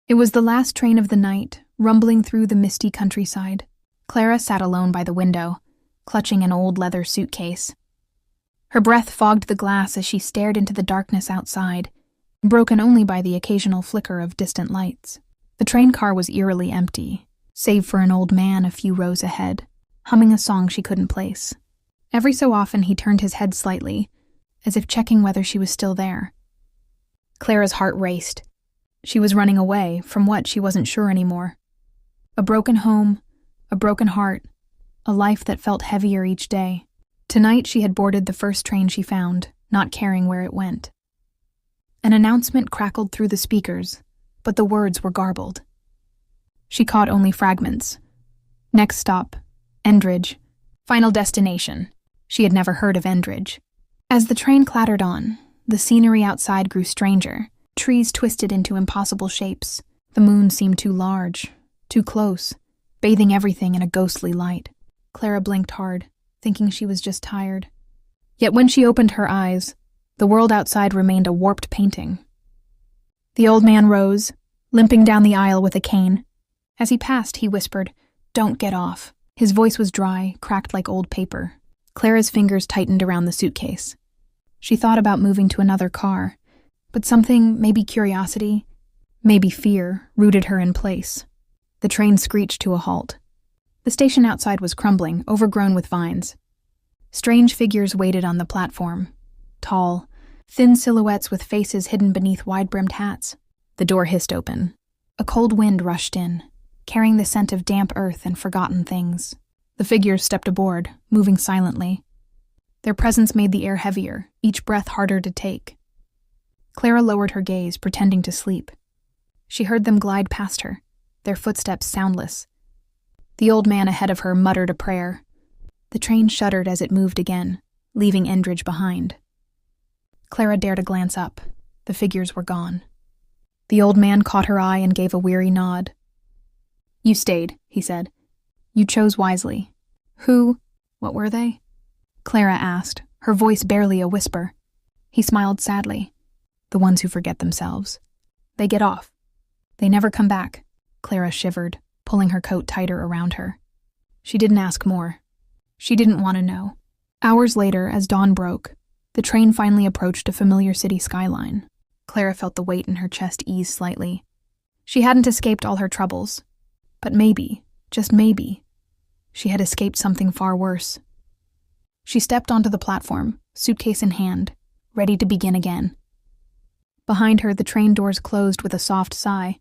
It was the last train of the night, rumbling through the misty countryside. Clara sat alone by the window, clutching an old leather suitcase. Her breath fogged the glass as she stared into the darkness outside, broken only by the occasional flicker of distant lights. The train car was eerily empty, save for an old man a few rows ahead, humming a song she couldn't place. Every so often he turned his head slightly, as if checking whether she was still there. Clara's heart raced. She was running away from what she wasn't sure anymore. A broken home, a broken heart, a life that felt heavier each day. Tonight she had boarded the first train she found, not caring where it went. An announcement crackled through the speakers, but the words were garbled. She caught only fragments. Next stop, Endridge. Final destination. She had never heard of Endridge. As the train clattered on, the scenery outside grew stranger. Trees twisted into impossible shapes. The moon seemed too large, too close, bathing everything in a ghostly light. Clara blinked hard, thinking she was just tired. Yet when she opened her eyes, the world outside remained a warped painting. The old man rose, limping down the aisle with a cane. As he passed, he whispered, "Don't get off." His voice was dry, cracked like old paper. Clara's fingers tightened around the suitcase. She thought about moving to another car, but something, maybe curiosity, maybe fear, rooted her in place. The train screeched to a halt. The station outside was crumbling, overgrown with vines. Strange figures waited on the platform. Tall, thin silhouettes with faces hidden beneath wide-brimmed hats. The door hissed open. A cold wind rushed in, carrying the scent of damp earth and forgotten things. The figures stepped aboard, moving silently. Their presence made the air heavier, each breath harder to take. Clara lowered her gaze, pretending to sleep. She heard them glide past her, their footsteps soundless. The old man ahead of her muttered a prayer. The train shuddered as it moved again, leaving Endridge behind. Clara dared a glance up. The figures were gone. The old man caught her eye and gave a weary nod. "You stayed," he said. "You chose wisely." What were they?" Clara asked, her voice barely a whisper. He smiled sadly. "The ones who forget themselves. They get off. They never come back." Clara shivered, pulling her coat tighter around her. She didn't ask more. She didn't want to know. Hours later, as dawn broke, the train finally approached a familiar city skyline. Clara felt the weight in her chest ease slightly. She hadn't escaped all her troubles, but maybe, just maybe, she had escaped something far worse. She stepped onto the platform, suitcase in hand, ready to begin again. Behind her, the train doors closed with a soft sigh.